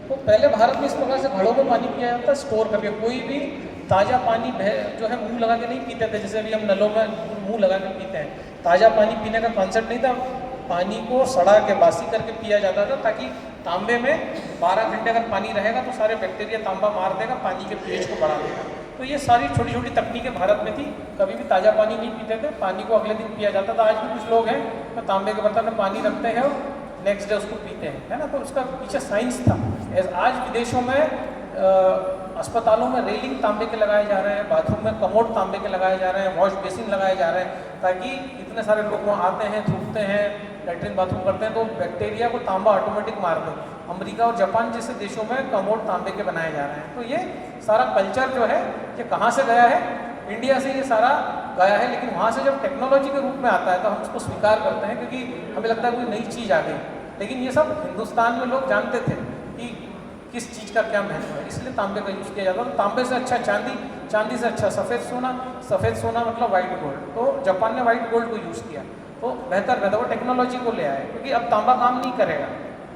तो पहले भारत में इस प्रकार से घड़ों में पानी पिया जाता है स्टोर करके। कोई भी ताज़ा पानी जो है मुंह लगा के नहीं पीते थे, जैसे अभी हम नलों में मुंह लगा के पीते हैं। ताज़ा पानी पीने का कॉन्सेप्ट नहीं था। पानी को सड़ा के बासी करके पिया जाता था, ताकि तांबे में 12 घंटे अगर पानी रहेगा तो सारे बैक्टीरिया तांबा मार देगा, पानी के पीएच को बढ़ा देगा। तो ये सारी छोटी छोटी तकनीकें भारत में थी। कभी भी ताज़ा पानी नहीं पीते थे, पानी को अगले दिन पिया जाता था। आज भी कुछ लोग हैं तो तांबे के बर्तन में पानी रखते हैं और नेक्स्ट डे उसको पीते हैं, है ना। तो उसका पीछे साइंस था। आज विदेशों में अस्पतालों में रेलिंग तांबे के लगाए जा रहे हैं, बाथरूम में कमोड तांबे के लगाए जा रहे हैं, वॉश बेसिन लगाए जा रहे हैं, ताकि इतने सारे लोग वहाँ आते हैं, थूकते हैं, लैट्रिन बाथरूम करते हैं, तो बैक्टीरिया को तांबा ऑटोमेटिक मार दे। अमेरिका और जापान जैसे देशों में कमोड तांबे के बनाए जा रहे हैं। तो ये सारा कल्चर जो है ये कहाँ से गया है? इंडिया से ये सारा गया है। लेकिन वहाँ से जब टेक्नोलॉजी के रूप में आता है तो हम उसको स्वीकार करते हैं, क्योंकि हमें लगता है कोई नई चीज़ आ गई। लेकिन ये सब हिंदुस्तान में लोग जानते थे कि किस चीज़ का क्या महत्व है, इसलिए तांबे का यूज़ किया जाता है। तो तांबे से अच्छा चांदी, चांदी से अच्छा सफ़ेद सोना, सफ़ेद सोना मतलब वाइट गोल्ड। तो जापान ने वाइट गोल्ड को यूज़ किया, तो बेहतर वो टेक्नोलॉजी को ले आए, क्योंकि अब तांबा काम नहीं करेगा।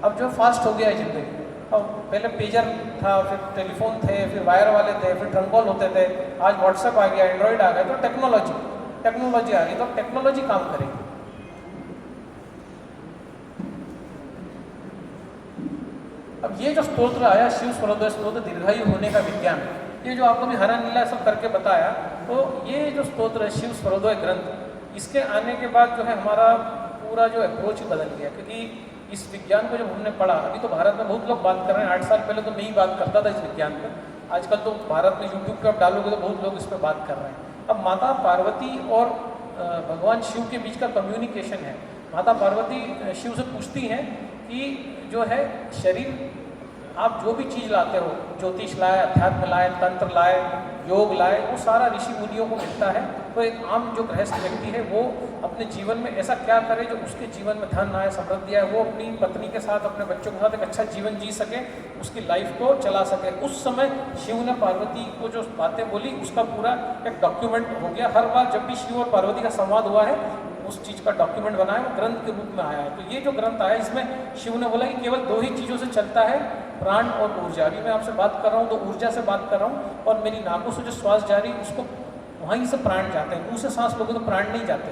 अब जो फास्ट हो गया है ज़िंदगी। अब पहले पेजर था, फिर टेलीफोन थे, फिर वायर वाले थे, फिर ट्रंक कॉल होते थे, आज व्हाट्सएप आ गया, एंड्रॉइड आ गया। तो टेक्नोलॉजी आ गई, तो टेक्नोलॉजी काम करेगी। अब ये जो स्तोत्र आया शिव स्वरोदय स्तोत्र, दीर्घायु होने का विज्ञान, ये जो आपको भी हरा नीला सब करके बताया, तो ये जो स्तोत्र है शिव स्वरोदय ग्रंथ, इसके आने के बाद जो है हमारा पूरा जो अप्रोच बदल गया। क्योंकि इस विज्ञान को जब हमने पढ़ा, अभी तो भारत में बहुत लोग बात कर रहे हैं, 8 साल पहले तो मैं ही बात करता था इस विज्ञान पर। आजकल तो भारत में यूट्यूब पर आप डालोगे तो बहुत लोग इस पर बात कर रहे हैं। अब माता पार्वती और भगवान शिव के बीच का कम्युनिकेशन है। माता पार्वती शिव से पूछती हैं कि जो है शरीर, आप जो भी चीज़ लाते हो, ज्योतिष लाए, अध्यात्म लाए, तंत्र लाए, योग लाए, वो सारा ऋषि मुनियों को मिलता है। तो एक आम जो गृहस्थ व्यक्ति है वो अपने जीवन में ऐसा क्या करे जो उसके जीवन में धन आए, समृद्धि आए, वो अपनी पत्नी के साथ, अपने बच्चों के साथ एक अच्छा जीवन जी सके, उसकी लाइफ को चला सके। उस समय शिव ने पार्वती को जो बातें बोली उसका पूरा एक डॉक्यूमेंट हो गया। हर बार जब भी शिव और पार्वती का संवाद हुआ है उस चीज़ का डॉक्यूमेंट बना है, वो ग्रंथ के रूप में आया है। तो ये जो ग्रंथ आया इसमें शिव ने बोला कि केवल 2 ही चीज़ों से चलता है, प्राण और ऊर्जा। अभी मैं आपसे बात कर रहा हूँ तो ऊर्जा से बात कर रहा हूँ, और मेरी नाकों से जो श्वास जा रही है उसको वहीं से प्राण जाते हैं। मुंह से सांस लोगे तो प्राण नहीं जाते।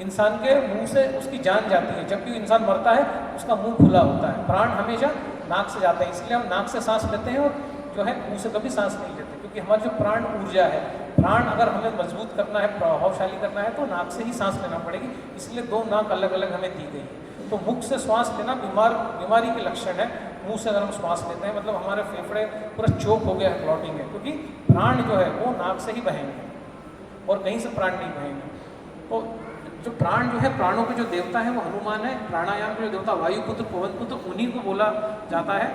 इंसान के मुंह से उसकी जान जाती है। जब भी इंसान मरता है उसका मुंह खुला होता है, प्राण हमेशा नाक से जाते हैं। इसलिए हम नाक से सांस लेते हैं और जो है मुंह से कभी सांस नहीं लेते, क्योंकि हमारी जो प्राण ऊर्जा है, प्राण अगर हमें मजबूत करना है, प्रभावशाली करना है, तो नाक से ही सांस लेना पड़ेगी। इसलिए 2 नाक अलग अलग हमें दी गई है। तो मुख से श्वास लेना बीमारी के लक्षण है। मुंह से अगर हम श्वास लेते हैं मतलब हमारे फेफड़े पूरा चोक हो गया है, ब्लॉटिंग है, क्योंकि प्राण जो है वो नाक से ही बहेंगे और कहीं से प्राण नहीं बहेंगे। तो जो प्राण जो है, प्राणों के जो देवता है वो हनुमान है। प्राणायाम के जो देवता वायुपुत्र, पवनपुत्र, उन्हीं को बोला जाता है।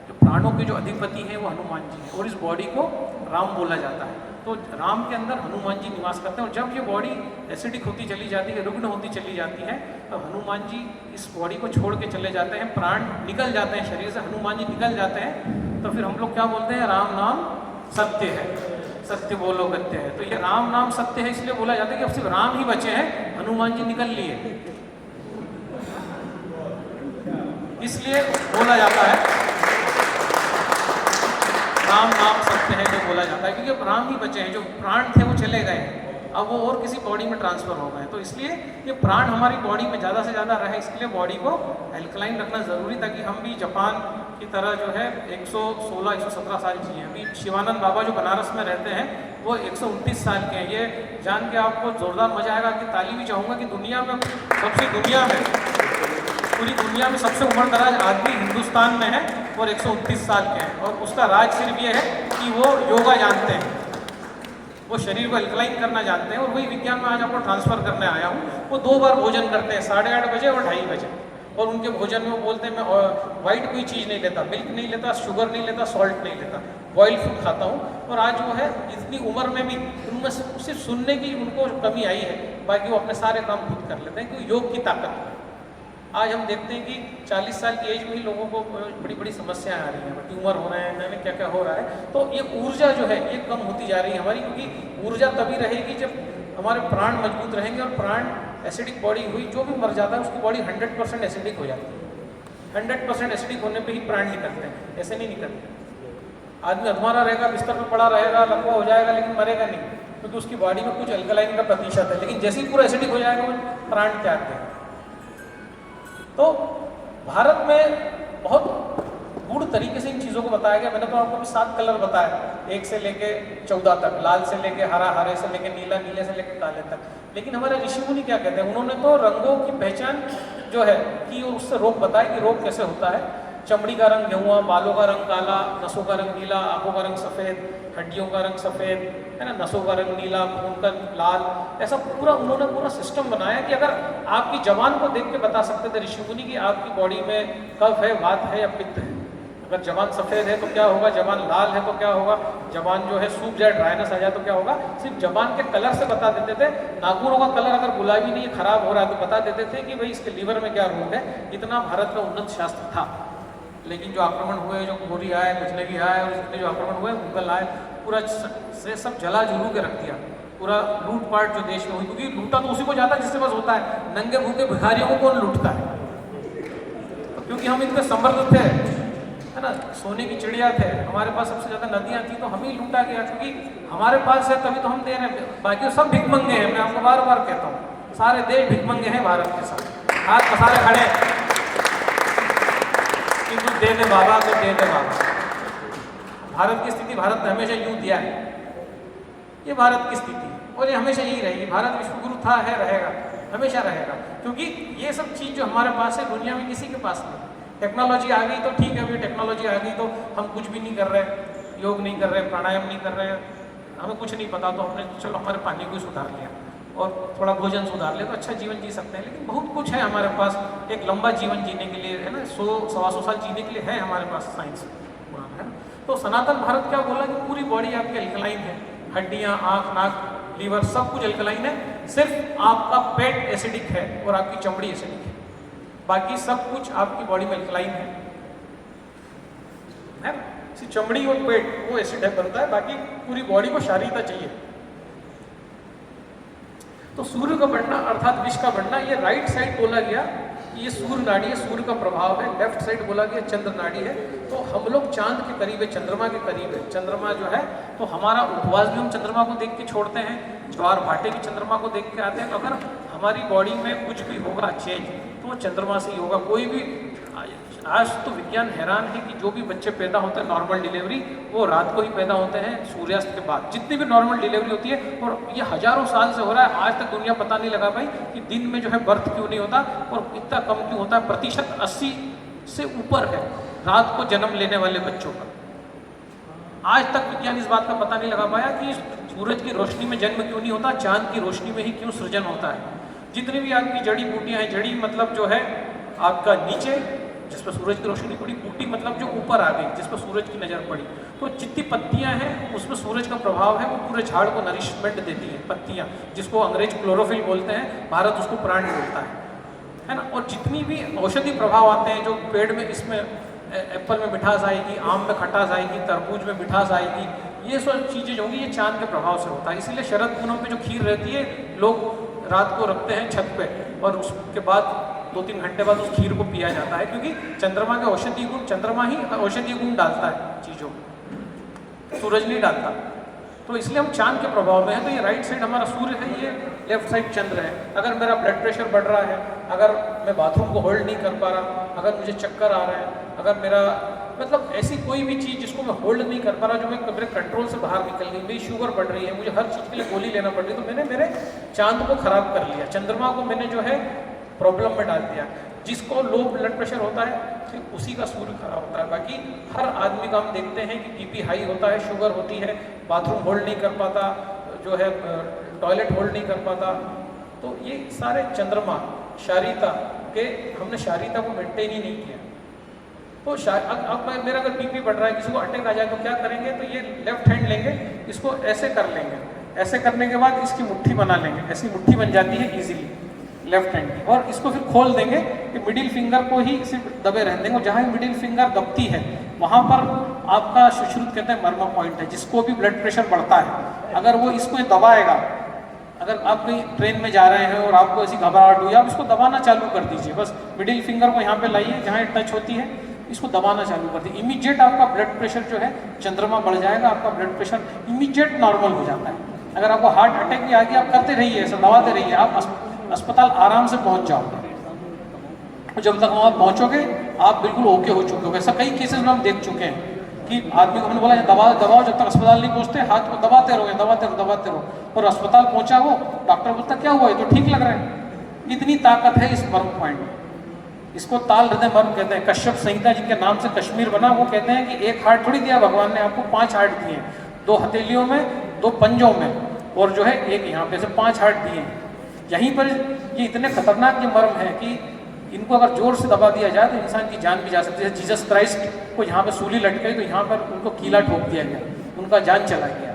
जो प्राणों के जो अधिपति हैं वो हनुमान जी हैं, और इस बॉडी को राम बोला जाता है। तो राम के अंदर हनुमान जी निवास करते हैं। और जब ये बॉडी एसिडिक होती चली जाती है, रुग्ण होती चली जाती है, तो हनुमान जी इस बॉडी को छोड़ के चले जाते हैं, प्राण निकल जाते हैं शरीर से, हनुमान जी निकल जाते हैं। तो फिर हम लोग क्या बोलते हैं, राम नाम सत्य है, सत्य बोलो गत्य है। तो ये राम नाम सत्य है इसलिए बोला जाता है कि अब सिर्फ राम ही बचे हैं, हनुमान जी निकल लिए, इसलिए बोला जाता है राम नाम सत्य है, जो बोला जाता है। क्योंकि अब राम ही बचे हैं, जो प्राण थे वो चले गए, अब वो और किसी बॉडी में ट्रांसफर हो गए। तो इसलिए ये प्राण हमारी बॉडी में ज़्यादा से ज़्यादा रहे, इसके लिए बॉडी को एल्कलाइन रखना ज़रूरी, ताकि हम भी जापान की तरह जो है 116-117 साल जिए। अभी शिवानंद बाबा जो बनारस में रहते हैं वो 129 साल के हैं। ये जान के आपको ज़ोरदार मजा आएगा कि ताली भी चाहूँगा कि पूरी दुनिया में सबसे उम्रदराज आदमी हिंदुस्तान में है और 129 साल के हैं। और उसका राज सिर्फ ये है कि वो योगा जानते हैं, वो शरीर को एल्कलाइन करना जानते हैं। और वही विज्ञान में आज आपको ट्रांसफ़र करने आया हूँ। वो 2 बार भोजन करते हैं, 8:30 बजे और 2:30 बजे। और उनके भोजन में वो बोलते हैं मैं वाइट कोई चीज़ नहीं लेता, मिल्क नहीं लेता, शुगर नहीं लेता, सॉल्ट नहीं लेता, बॉइल्ड फूड खाता हूँ। और आज जो है इतनी उम्र में भी उनमें सिर्फ सुनने की उनको कमी आई है, बाकी वो अपने सारे काम खुद कर लेते हैं, क्योंकि योग की ताकत है। आज हम देखते हैं कि 40 साल की एज में ही लोगों को बड़ी बड़ी समस्याएं आ रही हैं, ट्यूमर हो रहे हैं, मैंने क्या क्या हो रहा है। तो ये ऊर्जा जो है ये कम होती जा रही है हमारी, क्योंकि ऊर्जा तभी रहेगी जब हमारे प्राण मजबूत रहेंगे। और प्राण एसिडिक बॉडी हुई, जो भी मर जाता है उसकी बॉडी 100% एसिडिक हो जाती 100% एसिडिक होने पे ही प्राण निकलते हैं, ऐसे नहीं निकलते। आदमी अधमरा रहेगा, बिस्तर पर पड़ा रहेगा, लकवा हो जाएगा, लेकिन मरेगा नहीं, क्योंकि उसकी बॉडी में कुछ अल्कलाइन का प्रतिशत है। लेकिन जैसे ही पूरा एसिडिक हो जाएगा वो प्राण त्याग देगा। तो भारत में बहुत गूढ़ तरीके से इन चीज़ों को बताया गया। मैंने तो आपको भी 7 कलर बताया, 1 से लेके 14 तक, लाल से लेके हरा, हरे से लेके नीला, नीले से लेके काले तक। लेकिन हमारे ऋषि मुनि क्या कहते हैं, उन्होंने तो रंगों की पहचान जो है कि उससे रोग बताया कि रोग कैसे होता है। चमड़ी का रंग गेहुआ, बालों का रंग काला, नसों का रंग नीला, आंखों का रंग सफ़ेद, हड्डियों का रंग सफ़ेद, है ना, नसों का रंग नीला, खून का लाल। ऐसा पूरा उन्होंने पूरा सिस्टम बनाया कि अगर आपकी जबान को देख के बता सकते थे ऋषि मुनि कि आपकी बॉडी में कफ है, वात है या पित्त है। अगर जबान सफ़ेद है तो क्या होगा, जबान लाल है तो क्या होगा, जबान जो है सूख जाए, ड्राइनेस आ जाए तो क्या होगा। सिर्फ जबान के कलर से बता देते थे। नाखूनों का कलर अगर गुलाबी नहीं खराब हो रहा है तो बता देते थे कि भाई इसके लीवर में क्या रोग है। इतना भारत का उन्नत शास्त्र था। लेकिन जो आक्रमण हुए, जो गोरी आए, गजनवी आए, और जितने जो आक्रमण हुए, मुगल आए, पूरा से सब जला जुलू के रख दिया। पूरा लूटपाट जो देश में हुई, क्योंकि लूटा तो उसी को जाता है जिसके पास होता है। नंगे भूखे भिखारियों को कौन लूटता है? क्योंकि हम इतने समृद्ध थे, है ना, सोने की चिड़िया थे, हमारे पास सबसे ज़्यादा नदियाँ थी, तो हम ही लूटा गया। क्योंकि हमारे पास है तभी तो हम दे रहे हैं, बाकी सब भिखमंगे हैं। मैं आपको बार बार कहता हूँ, सारे देश भिखमंगे हैं भारत के साथ, हाथ पसारे खड़े हैं कि कुछ दे दे बाबा, कुछ दे दे बाबा। भारत की स्थिति भारत ने हमेशा यूँ दिया है, ये भारत की स्थिति, और ये हमेशा यही रहेगी। भारत विश्वगुरु था, है, रहेगा, हमेशा रहेगा। क्योंकि ये सब चीज़ जो हमारे पास है दुनिया में किसी के पास नहीं। टेक्नोलॉजी आ गई तो ठीक है, अभी टेक्नोलॉजी आ गई तो हम कुछ भी नहीं कर रहे, योग नहीं कर रहे, प्राणायाम नहीं कर रहे, हमें कुछ नहीं पता, तो हमने चलो हमारे पानी को सुधार लिया और थोड़ा भोजन सुधार लिया तो अच्छा जीवन जी सकते हैं। लेकिन बहुत कुछ है हमारे पास एक लंबा जीवन जीने के लिए, है ना, 100-125 साल जीने के लिए है हमारे पास साइंस, है ना। तो सनातन भारत क्या बोला कि पूरी बॉडी आपकी अल्कलाइन है, हड्डियाँ, आँख, नाक, लीवर सब कुछ अल्कलाइन है। सिर्फ आपका पेट एसिडिक है और आपकी चमड़ी एसिडिक है, बाकी सब कुछ आपकी बॉडी में अल्कलाइन है ना। सिर्फ चमड़ी और पेट वो एसिड है बनता है, बाकी पूरी बॉडी को क्षारीयता चाहिए। तो सूर्य का बढ़ना अर्थात विष का बढ़ना, ये राइट साइड बोला गया कि ये सूर्य नाड़ी है, सूर्य का प्रभाव है। लेफ्ट साइड बोला गया चंद्र नाड़ी है। तो हम लोग चांद के करीब है, चंद्रमा के करीब है। चंद्रमा जो है तो हमारा उपवास भी हम चंद्रमा को देख के छोड़ते हैं, ज्वार भाटे भी चंद्रमा को देख के आते हैं। तो अगर हमारी बॉडी में कुछ भी होगा चेंज तो वो चंद्रमा से ही होगा। कोई भी आज तो विज्ञान हैरान है कि जो भी बच्चे पैदा होते हैं नॉर्मल डिलीवरी, वो रात को ही पैदा होते हैं सूर्यास्त के बाद। जितनी भी नॉर्मल डिलीवरी होती है, और ये हजारों साल से हो रहा है, आज तक दुनिया पता नहीं लगा भाई कि दिन में जो है बर्थ क्यों नहीं होता और इतना कम क्यों होता है। प्रतिशत 80 से ऊपर है रात को जन्म लेने वाले बच्चों का। आज तक विज्ञान इस बात का पता नहीं लगा पाया कि सूरज की रोशनी में जन्म क्यों नहीं होता, चांद की रोशनी में ही क्यों सृजन होता है। जितनी भी आपकी जड़ी बूटियाँ हैं, जड़ी मतलब जो है आपका नीचे जिस पर सूरज की रोशनी पड़ी, बूटी मतलब जो ऊपर आ गई जिस पर सूरज की नज़र पड़ी। तो जितनी पत्तियां हैं उसमें सूरज का प्रभाव है, वो पूरे झाड़ को नरिशमेंट देती है पत्तियां, जिसको अंग्रेज क्लोरोफिल बोलते हैं, भारत उसको प्राण बोलता है ना। और जितनी भी औषधि प्रभाव आते हैं जो पेड़ में, इसमें एप्पल में मिठास आएगी, आम में खटास आएगी, तरबूज में मिठास आएगी, ये सब चीज़ें जो होंगी ये चांद के प्रभाव से होता है। इसीलिए शरद पूनम में जो खीर रहती है लोग रात को रखते हैं छत पे, और उसके बाद 2-3 घंटे बाद उस खीर को पिया जाता है, क्योंकि चंद्रमा के औषधीय गुण, चंद्रमा ही औषधीय गुण डालता है चीज़ों, सूरज नहीं डालता। तो इसलिए हम चांद के प्रभाव में हैं। तो ये राइट साइड हमारा सूर्य है, ये लेफ्ट साइड चंद्र है। अगर मेरा ब्लड प्रेशर बढ़ रहा है, अगर मैं बाथरूम को होल्ड नहीं कर पा रहा, अगर मुझे चक्कर आ रहा है, अगर मेरा मतलब ऐसी कोई भी चीज़ जिसको मैं होल्ड नहीं कर पा रहा, जो मेरे कंट्रोल से बाहर निकल गई, मेरी शुगर बढ़ रही है, मुझे हर चीज़ के लिए गोली लेना पड़ रही है, तो मैंने मेरे चांद को खराब कर लिया, चंद्रमा को मैंने जो है प्रॉब्लम में डाल दिया। जिसको लो ब्लड प्रेशर होता है फिर उसी का सूर्य खराब होता है। बाकी हर आदमी का हम देखते हैं कि बीपी हाई होता है, शुगर होती है, बाथरूम होल्ड नहीं कर पाता, जो है टॉयलेट होल्ड नहीं कर पाता। तो ये सारे चंद्रमा शारीरता के, हमने शारीरता को मेंटेन ही नहीं किया। तो अब मेरा अगर बीपी बढ़ रहा है, किसी को अटैक आ जाए तो क्या करेंगे, तो ये लेफ्ट हैंड लेंगे, इसको ऐसे कर लेंगे, ऐसे करने के बाद इसकी मुट्ठी बना लेंगे, ऐसी मुट्ठी बन जाती है इजीली लेफ्ट हैंड की, और इसको फिर खोल देंगे कि मिडिल फिंगर को ही सिर्फ दबे रहने देंगे। जहाँ मिडिल फिंगर दबती है वहाँ पर आपका सुश्रुत कहते हैं मर्म पॉइंट है, जिसको भी ब्लड प्रेशर बढ़ता है, अगर वो इसको दबाएगा अगर आप कहीं ट्रेन में जा रहे हैं और आपको ऐसी घबराहट हुई, आप इसको दबाना चालू कर दीजिए, बस मिडिल फिंगर को यहाँ पे लाइए जहाँ टच होती है, इसको दबाना चालू कर दीजिए, इमीडिएट आपका ब्लड प्रेशर जो है चंद्रमा बढ़ जाएगा, आपका ब्लड प्रेशर इमीडिएट नॉर्मल हो जाता है। अगर आपको हार्ट अटैक भी आ गया, आप करते रहिए, ऐसा दबाते रहिए, आप अस्पताल आराम से पहुँच जाओगे। जब तक वहाँ पहुँचोगे आप बिल्कुल ओके हो चुके हो। ऐसा कई केसेस में हम देख चुके हैं कि आदमी को हमने बोला दबाओ, जब तक अस्पताल नहीं पहुँचते हाथ को दबाते रहो, और अस्पताल पहुँचा वो, डॉक्टर बोलता क्या हुआ है, तो ठीक लग रहा है। इतनी ताकत है इस मर्म पॉइंट में। इसको ताल हृदय मर्म कहते हैं। कश्यप संहिता जिनके नाम से कश्मीर बना, वो कहते हैं कि एक हार्ट थोड़ी दिया भगवान ने आपको, 5 हार्ट दिए, 2 हथेलियों में, 2 पंजों में, और जो है एक यहाँ पे से 5 हार्ट दिए हैं। यहीं पर ये इतने खतरनाक ये मर्म है कि इनको अगर जोर से दबा दिया जाए तो इंसान की जान भी जा सकती है। जीसस क्राइस्ट को यहाँ पे सूली लटकाई तो यहाँ पर उनको कीला ठोक दिया गया, उनका जान चला गया।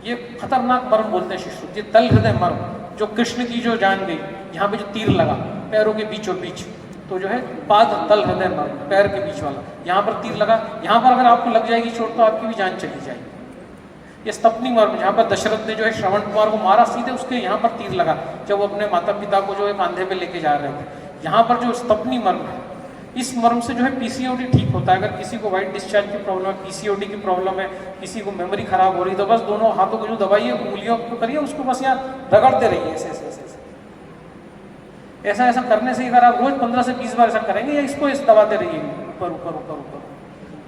ये खतरनाक मर्म बोलते हैं शिशु, ये तल हृदय मर्म, जो कृष्ण की जो जान गई, यहाँ पे जो तीर लगा पैरों के बीचों बीच, तो जो है पाद तल हृदय मर्म, पैर के बीच वाला, यहाँ पर तीर लगा, यहाँ पर अगर आपको लग जाएगी चोट तो आपकी भी जान चली जाएगी। ये स्तपनी मर्म, जहाँ पर दशरथ ने जो है श्रवण कुमार को मारा, सीधे उसके यहाँ पर तीर लगा जब वो अपने माता पिता को जो है कांधे पे लेके जा रहे थे। यहाँ पर जो स्तपनी मर्म है, इस मर्म से जो है पीसीओडी ठीक होता है। अगर किसी को वाइट डिस्चार्ज की प्रॉब्लम है, पीसीओडी की प्रॉब्लम है, किसी को मेमोरी खराब हो रही, तो बस दोनों हाथों को जो दबाइए, उंगलियों को करिए, उसको बस यहाँ रगड़ते रहिए ऐसे ऐसे ऐसे ऐसा ऐसा करने से अगर आप रोज 15 से 20 बार ऐसा करेंगे, या इसको इस दबाते रहिए ऊपर ऊपर ऊपर ऊपर,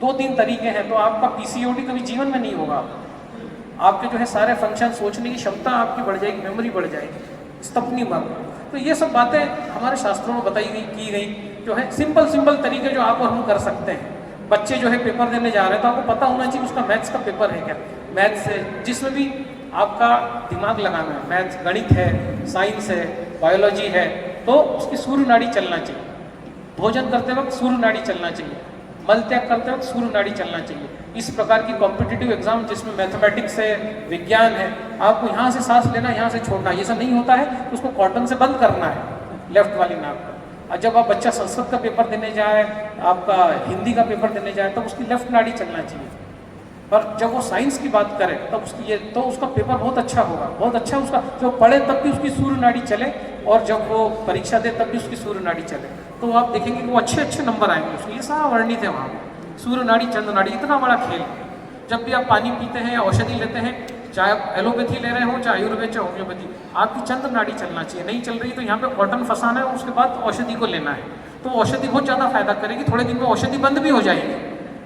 2-3 तरीके हैं, तो आपका पीसीओडी कभी जीवन में नहीं होगा। आपके जो है सारे फंक्शन, सोचने की क्षमता आपकी बढ़ जाएगी, मेमोरी बढ़ जाएगी। स्तपनी मर्म, तो ये सब बातें हमारे शास्त्रों में बताई गई, की गई, जो है सिंपल तरीके जो आप और हम कर सकते हैं। बच्चे जो है पेपर देने जा रहे हैं तो आपको पता होना चाहिए उसका मैथ्स का पेपर है क्या, मैथ्स है, जिसमें भी आपका दिमाग लगाना है, मैथ्स, गणित है, साइंस है, बायोलॉजी है, तो उसकी सूर्य नाड़ी चलना चाहिए। भोजन करते वक्त सूर्य नाड़ी चलना चाहिए, मल त्याग करते वक्त सूर्य नाड़ी चलना चाहिए। इस प्रकार की कॉम्पिटिटिव एग्जाम जिसमें मैथमेटिक्स है, विज्ञान है, आपको यहाँ से सांस लेना, यहाँ से छोड़ना, ये सब नहीं होता है तो उसको कॉटन से बंद करना है लेफ्ट वाली नाक पर। और जब आप बच्चा संस्कृत का पेपर देने जाए, आपका हिंदी का पेपर देने जाए, तब उसकी लेफ्ट नाड़ी चलना चाहिए। पर जब वो साइंस की बात करे तब उसकी ये, तो उसका पेपर बहुत अच्छा होगा, बहुत अच्छा उसका, जो पढ़े तब भी उसकी सूर्य नाड़ी चले, और जब वो परीक्षा दे तब भी उसकी सूर्य नाड़ी चले, तो आप देखेंगे कि वो अच्छे नंबर आएंगे उसके। ये सारा वर्णित है वहाँ, सूर्य नाड़ी, चंद्र नाड़ी, इतना बड़ा खेल। जब भी आप पानी पीते हैं या औषधि लेते हैं, चाहे आप एलोपैथी ले रहे हो, चाहे आयुर्वेद, चाहे होम्योपैथी, आपकी चंद्र नाड़ी चलना चाहिए। नहीं चल रही तो यहाँ पे कॉटन फंसाना है और उसके बाद औषधि को लेना है, तो औषधि बहुत ज़्यादा फायदा करेगी। थोड़े दिन में औषधि बंद भी हो जाएगी।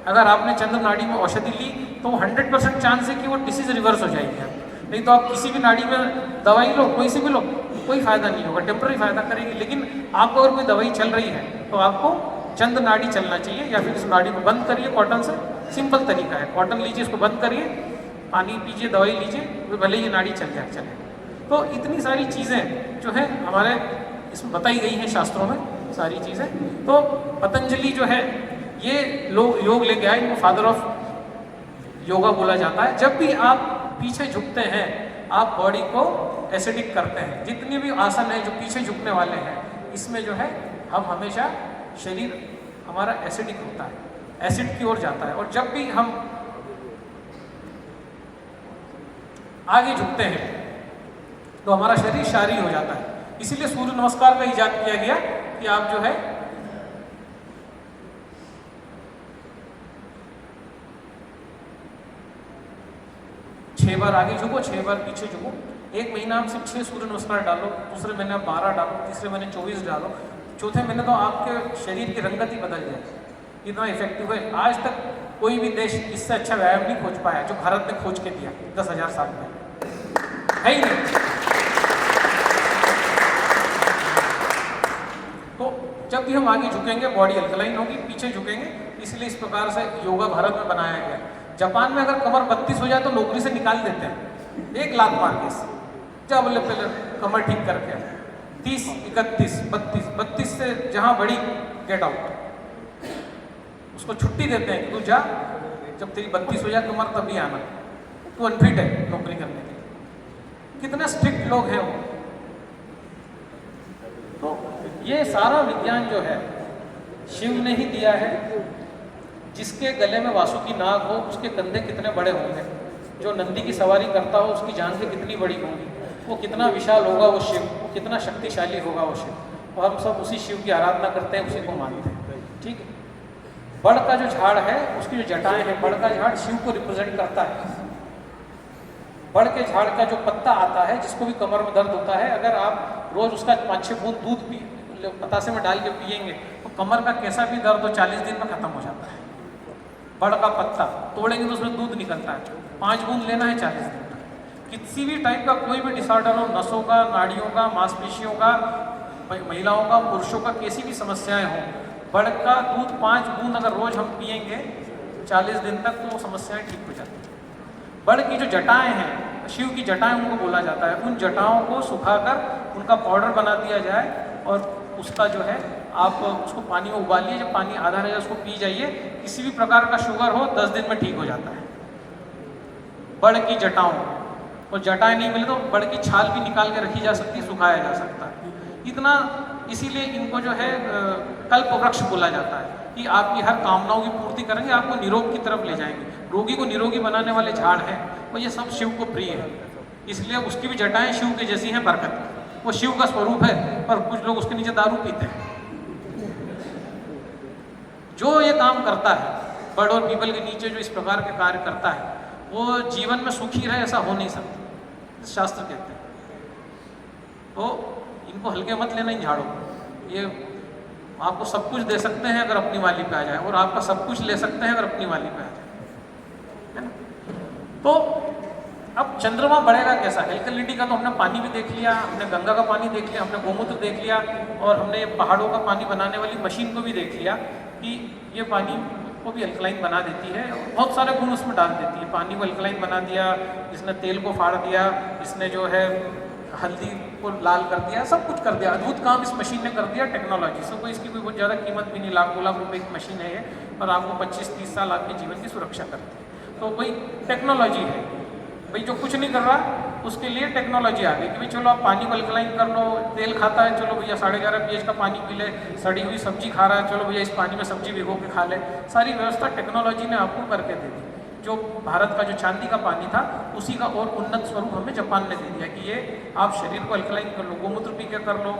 अगर आपने चंद्र नाड़ी में औषधि ली तो 100% चांस है कि वो डिसीज रिवर्स हो जाएगी। नहीं तो आप किसी भी नाड़ी में दवाई लो, कोई सी भी लो, कोई फायदा नहीं होगा, टेम्पररी फायदा करेगी। लेकिन आपको अगर कोई दवाई चल रही है तो आपको चंद्र नाड़ी चलना चाहिए, या फिर इस नाड़ी को बंद करिए कॉटन से। सिंपल तरीका है, कॉटन लीजिए, इसको बंद करिए, पानी पीजिए, दवाई लीजिए, भले ये नाड़ी चल जाए चले। तो इतनी सारी चीज़ें जो है हमारे इसमें बताई गई हैं शास्त्रों में, सारी चीज़ें। तो पतंजलि जो है ये लोग योग लेके आए, इनको फादर ऑफ योगा बोला जाता है। जब भी आप पीछे झुकते हैं, आप बॉडी को एसिडिक करते हैं। जितने भी आसन हैं जो पीछे झुकने वाले हैं, इसमें जो है हम हमेशा, शरीर हमारा एसिडिक होता है, एसिड की ओर जाता है। और जब भी हम आगे झुकते हैं तो हमारा शरीर क्षारीय हो जाता है। इसीलिए सूर्य नमस्कार का इजाद किया गया कि आप जो है छह बार आगे झुको, 6 बार पीछे झुको। एक महीना आप सिर्फ 6 सूर्य नमस्कार डालो, दूसरे महीने आप 12 डालो, तीसरे महीने 24 डालो, चौथे महीने तो आपके शरीर की रंगत ही बदल जाएगी। इतना इफेक्टिव है। आज तक कोई भी देश इससे अच्छा व्यायाम नहीं खोज पाया जो भारत ने खोज के दिया 10,000 साल में, है ही नहीं। तो जब भी हम आगे झुकेंगे बॉडी अल्कलाइन होगी, पीछे झुकेंगे, इसलिए इस प्रकार से योगा भारत में बनाया गया। जापान में अगर कमर 32 हो जाए तो नौकरी से निकाल देते हैं, 1 लाख मार के। क्या बोले पहले कमर ठीक करके 30, 31, 32 से जहाँ बड़ी गेट आउट, उसको छुट्टी देते हैं कि तू जा, जब तेरी 32 हो जाए कमर तभी आना, तू अनफिट है नौकरी करने के लिए। कितने स्ट्रिक्ट लोग हैं वो। तो ये सारा विज्ञान जो है शिव ने ही दिया है। जिसके गले में वासुकी नाग हो उसके कंधे कितने बड़े होंगे, जो नंदी की सवारी करता हो उसकी जांघें कितनी बड़ी होंगी। वो कितना विशाल होगा वो शिव, वो कितना शक्तिशाली होगा वो शिव। और हम सब उसी शिव की आराधना करते हैं, उसी को मानते हैं। ठीक है। बड़ का जो झाड़ है, उसकी जो जटाएं हैं, बड़ का झाड़ शिव को रिप्रेजेंट करता है। बड़ के झाड़ का जो पत्ता आता है, जिसको भी कमर में दर्द होता है, अगर आप रोज उसका 5-6 बूंद दूध पी पतासे में डाल के पिएंगे तो कमर का कैसा भी दर्द हो 40 दिन में खत्म हो जाता है। बड़ का पत्ता तोड़ेंगे तो उसमें दूध निकलता है, 5 बूंद लेना है 40 दिन में। किसी भी टाइप का कोई भी डिसऑर्डर हो, नसों का, नाड़ियों का, मांसपेशियों का, महिलाओं का, पुरुषों का, कैसी भी समस्याएं हों, बड़ का दूध 5 बूंद अगर रोज हम पिएंगे 40 दिन तक तो वो समस्याएं ठीक हो जाती हैं। बड़ की जो जटाएं हैं, शिव की जटाएं उनको बोला जाता है, उन जटाओं को सुखाकर उनका पाउडर बना दिया जाए और उसका जो है आप उसको पानी में उबालिए, जब पानी आधा रह जाए उसको पी जाइए। किसी भी प्रकार का शुगर हो 10 दिन में ठीक हो जाता है। बड़ की जटाओं, और जटाएं नहीं मिले तो बड़ की छाल भी निकाल के रखी जा सकती है, सुखाया जा सकता है। इतना इसीलिए इनको जो है कल्प वृक्ष बोला जाता है कि आपकी हर कामनाओं की पूर्ति करेंगे, आपको निरोग की तरफ ले जाएंगे। रोगी को निरोगी बनाने वाले झाड़ हैं और ये सब शिव को प्रिय है, इसलिए उसकी भी जटाएं शिव के जैसी हैं, बरकत की। वो शिव का स्वरूप है, पर कुछ लोग उसके नीचे दारू पीते हैं। जो ये काम करता है, बड़ और पीपल के नीचे जो इस प्रकार के कार्य करता है, वो जीवन में सुखी रहे ऐसा हो नहीं सकता, शास्त्र कहते हैं। तो इनको हल्के मत लेना इन झाड़ों को। ये आपको सब कुछ दे सकते हैं अगर अपनी वाली पे आ जाए, और आपका सब कुछ ले सकते हैं अगर अपनी वाली पे आ जाए, है ना। तो अब चंद्रमा बढ़ेगा कैसा? एल्कलिनिटी का तो हमने पानी भी देख लिया, हमने गंगा का पानी देख लिया, हमने गोमूत्र देख लिया, और हमने पहाड़ों का पानी बनाने वाली मशीन को भी देख लिया कि ये पानी को भी अल्कलाइन बना देती है, बहुत सारे गुण उसमें डाल देती है। पानी को अल्कलाइन बना दिया, इसने तेल को फाड़ दिया, इसने जो है हल्दी को लाल कर दिया, सब कुछ कर दिया। अद्भुत काम इस मशीन ने कर दिया टेक्नोलॉजी से। कोई इसकी कोई बहुत ज़्यादा कीमत भी नहीं, लाख 2 लाख रुपए की मशीन है ये, और आपको 25-30 साल आपके जीवन की सुरक्षा करती है। तो कोई टेक्नोलॉजी है भाई, जो कुछ नहीं कर रहा उसके लिए टेक्नोलॉजी आ गई कि भाई चलो आप पानी को अल्कलाइन कर लो। तेल खाता है, चलो भैया 11.5 pH का पानी पी ले। सड़ी हुई सब्जी खा रहा है, चलो भैया इस पानी में सब्जी भिगो के खा ले। सारी व्यवस्था टेक्नोलॉजी ने आपको करके दे दी। जो भारत का जो चांदी का पानी था, उसी का और उन्नत स्वरूप हमें जापान ने दे दिया कि ये आप शरीर को अल्कलाइन कर लो, गोमूत्र पी के कर लो,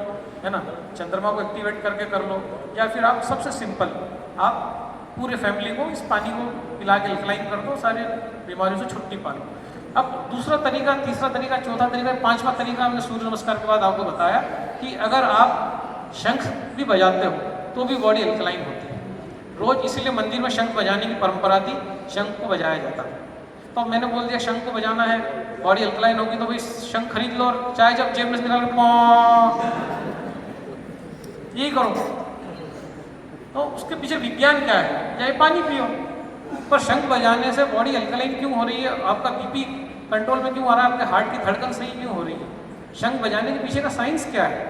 है ना, चंद्रमा को एक्टिवेट करके कर लो, या फिर आप सबसे सिंपल आप पूरे फैमिली को इस पानी को पिला के अल्कलाइन कर दो, सारी बीमारियों से छुट्टी पा लो। अब दूसरा तरीका, तीसरा तरीका, चौथा तरीका, 5वां तरीका हमने सूर्य नमस्कार के बाद आपको बताया कि अगर आप शंख भी बजाते हो तो भी बॉडी अल्कलाइन होती है। रोज इसीलिए मंदिर में शंख बजाने की परंपरा थी, शंख को बजाया जाता है। तो मैंने बोल दिया शंख को बजाना है, बॉडी अल्कलाइन होगी, तो भाई शंख खरीद लो और चाहे जब जेब में से निकाल कर यही करो। तो उसके पीछे विज्ञान क्या है? चाहे पानी पियो, पर शंख बजाने से बॉडी अल्कलाइन क्यों हो रही है? आपका बीपी कंट्रोल में क्यों आ रहा है? आपके हार्ट की धड़कन सही क्यों हो रही है? शंख बजाने के पीछे का साइंस क्या है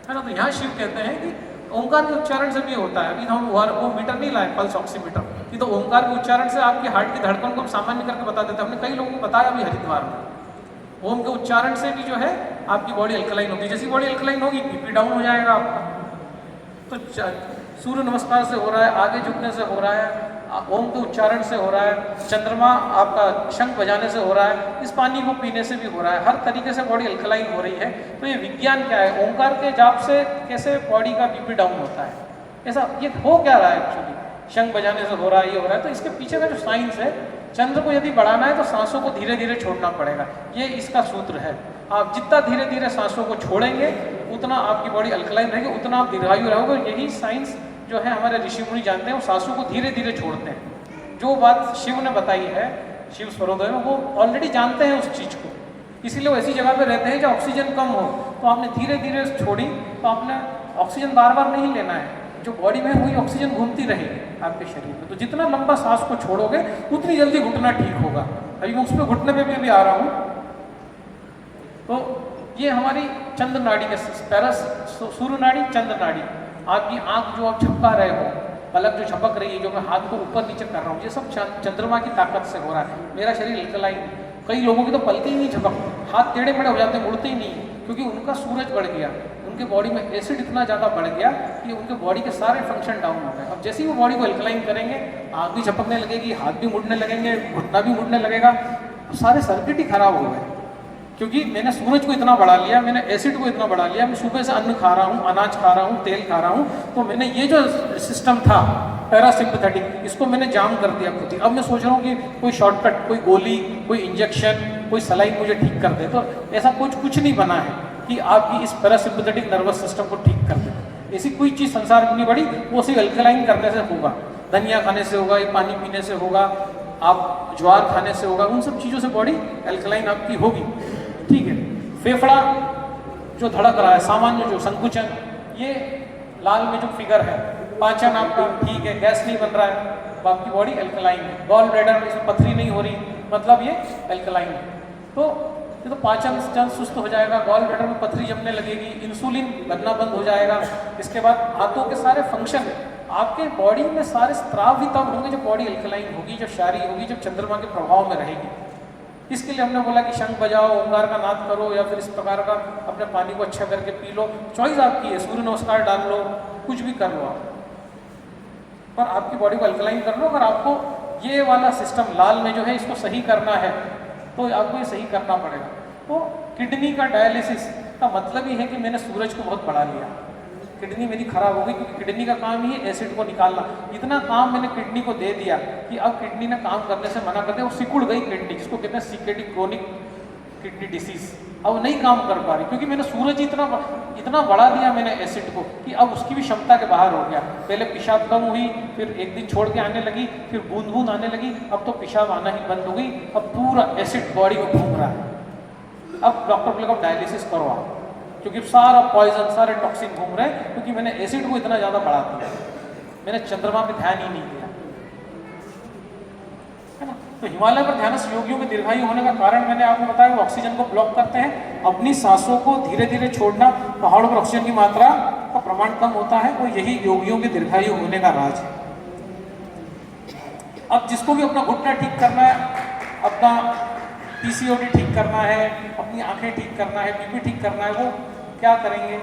ना। तो यहाँ शिव कहते हैं कि ओंकार के उच्चारण से भी होता है। अभी हम वो मीटर नहीं लाए, पल्स ऑक्सीमीटर, कि तो ओंकार के उच्चारण से आपकी हार्ट की धड़कन को हम सामान्य करके बता देते हैं। हमने कई लोगों को बताया अभी हरिद्वार में, ओम के उच्चारण से भी जो है आपकी बॉडी अल्कलाइन होती है। जैसी बॉडी अल्कलाइन होगी बीपी डाउन हो जाएगा आपका। तो सूर्य नमस्कार से हो रहा है, आगे झुकने से हो रहा है, ओम के उच्चारण से हो रहा है, चंद्रमा आपका शंख बजाने से हो रहा है, इस पानी को पीने से भी हो रहा है। हर तरीके से बॉडी अल्कलाइन हो रही है। तो ये विज्ञान क्या है? ओंकार के जाप से कैसे बॉडी का बीपी डाउन होता है, ऐसा ये हो क्या रहा है एक्चुअली? शंख बजाने से हो रहा है, ये हो रहा है। तो इसके पीछे का जो साइंस है, चंद्र को यदि बढ़ाना है तो सांसों को धीरे धीरे छोड़ना पड़ेगा, ये इसका सूत्र है। आप जितना धीरे धीरे सांसों को छोड़ेंगे उतना आपकी बॉडी अल्कलाइन रहेगी, उतना आप दीर्घायु रहोगे। यही साइंस जो है हमारे ऋषि मुनि जानते हैं, वो सांसों को धीरे धीरे छोड़ते हैं। जो बात शिव ने बताई है, शिव स्वरोदय में, वो ऑलरेडी जानते हैं उस चीज़ को, इसीलिए वो ऐसी जगह पे रहते हैं जहाँ ऑक्सीजन कम हो। तो आपने धीरे धीरे छोड़ी, तो आपने ऑक्सीजन बार बार नहीं लेना है, जो बॉडी में हुई ऑक्सीजन घूमती रहेगी आपके शरीर में। तो जितना लंबा सांस को छोड़ोगे उतनी जल्दी घुटना ठीक होगा। अभी मैं उस पर घुटने पे भी अभी आ रहा हूँ। तो ये हमारी चंद्र नाड़ी के पैरस, सूर्य नाड़ी, चंद्र नाड़ी। आपकी आंख जो आप झपका रहे हो, पलक जो झपक रही है, जो मैं हाथ को ऊपर नीचे कर रहा हूँ, ये सब चंद्रमा की ताकत से हो रहा है। मेरा शरीर अल्कलाइन है। कई लोगों की तो पलके ही नहीं झपकते, हाथ टेढ़े मेढ़े हो जाते हैं, मुड़ते ही नहीं, क्योंकि उनका सूरज बढ़ गया, उनके बॉडी में एसिड इतना ज़्यादा बढ़ गया कि उनके बॉडी के सारे फंक्शन डाउन हो गए। अब जैसे ही वो बॉडी को अल्कलाइन करेंगे, आँख भी झपकने लगेगी, हाथ भी मुड़ने लगेंगे, घुटना भी मुड़ने लगेगा, सारे सर्किट ही खराब हो गए। क्योंकि मैंने सूरज को इतना बढ़ा लिया, मैंने एसिड को इतना बढ़ा लिया, मैं सुबह से अन्न खा रहा हूँ, अनाज खा रहा हूँ, तेल खा रहा हूँ, तो मैंने ये जो सिस्टम था पैरासिम्पथेटिक, इसको मैंने जाम कर दिया खुद ही। अब मैं सोच रहा हूँ कि कोई शॉर्टकट, कोई गोली, कोई इंजेक्शन, कोई सलाइन मुझे ठीक कर दे, तो ऐसा कुछ नहीं बना है कि आपकी इस पैरासिम्पथेटिक नर्वस सिस्टम को ठीक कर दे। ऐसी कोई चीज़ संसार में नहीं बढ़ी, वो सिर्फ अल्कलाइन करने से होगा। धनिया खाने से होगा, ये पानी पीने से होगा, आप ज्वार खाने से होगा, उन सब चीज़ों से बॉडी अल्कलाइन आपकी होगी। ठीक है, फेफड़ा जो धड़क रहा है, सामान्य जो संकुचन, ये लाल में जो फिगर है, पाचन आपका ठीक है, गैस नहीं बन रहा है, तो आपकी बॉडी अल्कलाइन है। गॉल ब्लैडर में इसमें पथरी नहीं हो रही, मतलब ये अल्कलाइन है। तो ये तो पाचन सुस्त हो जाएगा, गॉल ब्लैडर में पथरी जमने लगेगी, इंसुलिन बनना बंद हो जाएगा। इसके बाद हाथों के सारे फंक्शन, आपके बॉडी में सारे स्त्राव भी तब होंगे जब बॉडी अल्कलाइन होगी, जब शारी होगी, जब चंद्रमा के प्रभाव में रहेगी। इसके लिए हमने बोला कि शंख बजाओ, ओंकार का नाद करो, या फिर इस प्रकार का अपने पानी को अच्छा करके पी लो। चॉइस आपकी है, सूर्य नमस्कार डाल लो, कुछ भी कर लो आप, पर आपकी बॉडी को अल्कलाइन कर लो। अगर आपको ये वाला सिस्टम लाल में जो है इसको सही करना है, तो आपको ये सही करना पड़ेगा। तो किडनी का डायलिसिस का मतलब ही है कि मैंने सूरज को बहुत बढ़ा लिया, किडनी मेरी खराब हो गई, क्योंकि किडनी का काम ही है एसिड को निकालना। इतना काम मैंने किडनी को दे दिया कि अब किडनी ने काम करने से मना कर दिया, वो सिकुड़ गई किडनी, जिसको कहते हैं सीकेडी, क्रोनिक किडनी डिसीज। अब नहीं काम कर पा रही, क्योंकि मैंने सूरज इतना बढ़ा दिया मैंने एसिड को कि अब उसकी भी क्षमता के बाहर हो गया। पहले पेशाब कम हुई, फिर एक दिन छोड़ के आने लगी, फिर बूंद बूंद आने लगी, अब तो पेशाब आना ही बंद हो गई। अब पूरा एसिड बॉडी में घूम रहा है। अब डॉक्टर बोलेगा डायलिसिस करो आप, क्योंकि सारा पॉइजन, सारे टॉक्सिन घूम रहे हैं, क्योंकि मैंने एसिड को इतना ज़्यादा बढ़ा दिया, मैंने चंद्रमा पे ध्यान ही नहीं दिया, है ना। तो हिमालय पर ध्यानस्थ योगियों के दीर्घायु होने का कारण मैंने आपको बताया, वो ऑक्सीजन को ब्लॉक करते हैं। अपनी सांसों को धीरे धीरे छोड़ना, पहाड़ों पर ऑक्सीजन की मात्रा का प्रमाण कम होता है, और यही योगियों के दीर्घायु होने का राज है। अब जिसको भी अपना घुटना ठीक करना है, अपना पीसीओडी ठीक करना है, अपनी आंखें ठीक करना है, बीपी ठीक करना है, वो क्या करेंगे?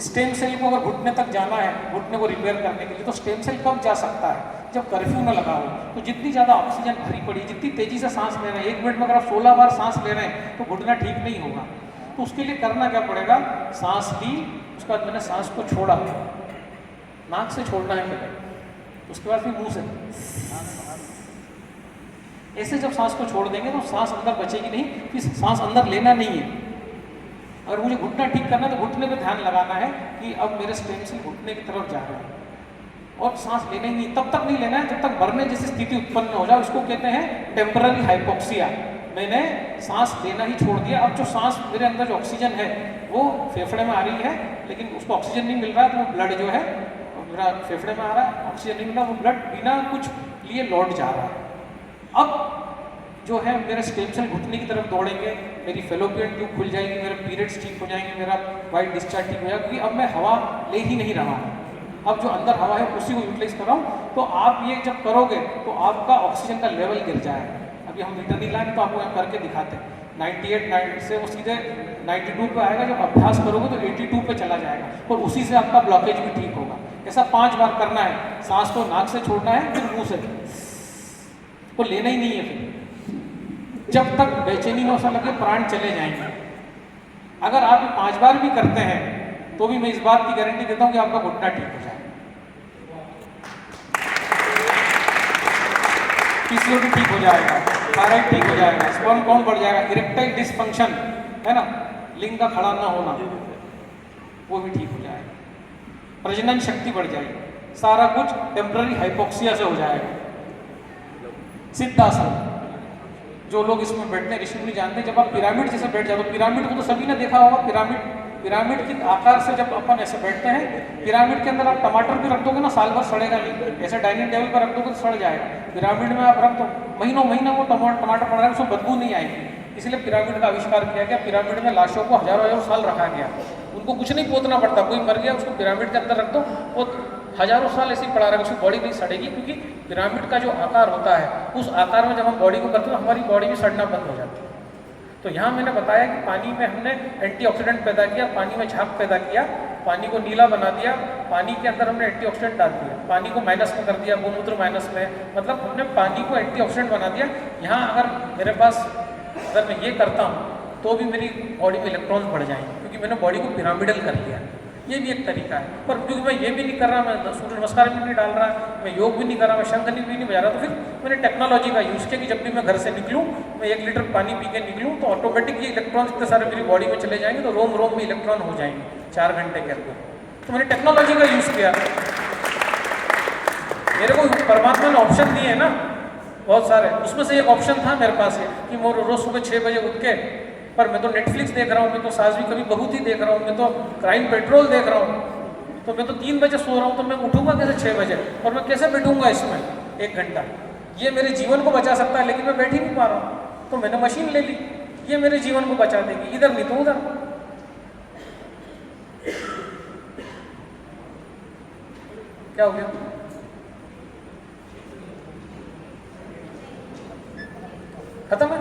स्टेम सेल को अगर घुटने तक जाना है, घुटने को रिपेयर करने के लिए, तो स्टेम सेल कब जा सकता है? जब कर्फ्यू न लगा हो। तो जितनी ज़्यादा ऑक्सीजन भरी पड़ी, जितनी तेजी से सांस ले रहे हैं, 1 मिनट में अगर आप 16 बार सांस ले रहे हैं, तो घुटना ठीक नहीं होगा। तो उसके लिए करना क्या पड़ेगा? सांस ली, उसके बाद मैंने सांस को छोड़ा, नाक से छोड़ना है पहले, उसके बाद फिर मुंह से। ऐसे जब सांस को छोड़ देंगे तो सांस अंदर बचेगी नहीं, फिर सांस अंदर लेना नहीं है। अगर मुझे घुटना ठीक करना है तो घुटने पे ध्यान लगाना है कि अब मेरे स्टेम सेल घुटने की तरफ जा रहे हैं, और सांस लेना ही नहीं, तब तक नहीं लेना है जब तक मरने जैसी स्थिति उत्पन्न हो जाए। उसको कहते हैं टेम्पररी हाइपोक्सिया। मैंने सांस लेना ही छोड़ दिया। अब जो सांस मेरे अंदर जो ऑक्सीजन है वो फेफड़े में आ रही है, लेकिन उसको ऑक्सीजन नहीं मिल रहा है, तो वो ब्लड जो है मेरा फेफड़े में आ रहा है, ऑक्सीजन नहीं मिल रहा, वो ब्लड बिना कुछ लिए लौट जा रहा है। अब जो है मेरे स्टेम सेल घुटने की तरफ दौड़ेंगे, मेरी फेलोपियन ट्यूब खुल जाएगी, मेरे पीरियड्स ठीक हो जाएंगे, मेरा वाइट डिस्चार्ज ठीक हो जाएगा, क्योंकि अब मैं हवा ले ही नहीं रहा हूँ, अब जो अंदर हवा है उसी को यूटिलाइज कर रहा हूँ। तो आप ये जब करोगे तो आपका ऑक्सीजन का लेवल गिर जाएगा। अभी हम मीटर नहीं लाएंगे तो आपको यहाँ करके दिखाते हैं। 98 से वो सीधे 92 पे आएगा, जब अभ्यास करोगे तो 82 पे चला जाएगा, और उसी से आपका ब्लॉकेज भी ठीक होगा। ऐसा 5 बार करना है। सांस को नाक से छोड़ना है, फिर मुँह से, वो लेना ही नहीं है, फिर जब तक बेचैनी न हो लगे प्राण चले जाएंगे। अगर आप 5 बार भी करते हैं तो भी मैं इस बात की गारंटी देता हूं कि आपका घुटना ठीक हो जाएगा, पीसीओडी ठीक हो जाएगा, थायराइड ठीक हो जाएगा, स्पर्म काउंट बढ़ जाएगा, इरेक्टाइल डिसफंक्शन है ना, लिंग का खड़ा ना होना, वो भी ठीक हो जाएगा, प्रजनन शक्ति बढ़ जाएगी, सारा कुछ टेम्पररी हाइपोक्सिया से हो जाएगा। सिद्धासन, जो लोग इसमें बैठते हैं ऋषि मुनि जानते हैं, जब आप पिरामिड जैसे बैठ जाओ, पिरामिड को तो सभी ने देखा होगा, पिरामिड के आकार से जब अपन ऐसे बैठते हैं, पिरामिड के अंदर आप टमाटर भी रख दोगे ना, साल भर सड़ेगा नहीं। ऐसे डाइनिंग टेबल पर रख दोगे तो सड़ जाएगा। पिरामिड में आप रख दो, महीनों महीना वो टमाटर पड़ रहा है, उसमें बदबू नहीं आएगी। इसलिए पिरामिड का आविष्कार किया गया। पिरामिड में लाशों को हजारों साल रखा गया, उनको कुछ नहीं पोतना पड़ता। कोई मर गया उसको पिरामिड के अंदर रख दो, वो हजारों साल ऐसे ही पड़ा रहेगा, उसकी बॉडी नहीं सड़ेगी, क्योंकि पिरामिड का जो आकार होता है, उस आकार में जब हम बॉडी को करते हैं तो हमारी बॉडी भी सड़ना बंद हो जाती है। तो यहाँ मैंने बताया कि पानी में हमने एंटीऑक्सीडेंट पैदा किया, पानी में झाग पैदा किया, पानी को नीला बना दिया, पानी के अंदर हमने एंटीऑक्सीडेंट डाल दिया, पानी को माइनस में कर दिया, गोमूत्र माइनस में, मतलब हमने पानी को एंटीऑक्सीडेंट बना दिया। यहाँ अगर मेरे पास अगर मैं ये करता हूँ तो भी मेरी बॉडी में इलेक्ट्रॉन्स बढ़ जाएंगे, क्योंकि मैंने बॉडी को पिरामिडल कर लिया। ये भी एक तरीका है। पर क्योंकि मैं ये भी नहीं कर रहा, मैं सूर्य नमस्कार भी नहीं डाल रहा, मैं योग भी नहीं कर रहा, मैं शंख भी नहीं बजा रहा, तो फिर मैंने टेक्नोलॉजी का यूज़ किया कि जब भी मैं घर से निकलूँ, मैं 1 लीटर पानी पी के निकलूँ तो ऑटोमेटिक ये इलेक्ट्रॉन्स इतने सारे मेरी बॉडी में चले जाएंगे, तो रोम रोम में इलेक्ट्रॉन हो जाएंगे 4 घंटे के अंदर। तो मैंने टेक्नोलॉजी का यूज़ किया। मेरे को परमात्मा ने ऑप्शन दिए हैं ना बहुत सारे, उसमें से एक ऑप्शन था मेरे पास ये कि मैं रोज़ सुबह 6 बजे उठ के, पर मैं तो नेटफ्लिक्स देख रहा हूँ, मैं तो सास भी कभी बहू थी देख रहा हूँ, मैं तो क्राइम पेट्रोल देख रहा हूँ, तो मैं तो 3 बजे सो रहा हूँ, तो मैं उठूंगा कैसे 6 बजे, और मैं कैसे बैठूंगा इसमें 1 घंटा? ये मेरे जीवन को बचा सकता है, लेकिन मैं बैठ ही नहीं पा रहा हूँ, तो मैंने मशीन ले ली, ये मेरे जीवन को बचा देगी, इधर नहीं तो उधर। क्या हो गया? खत्म है।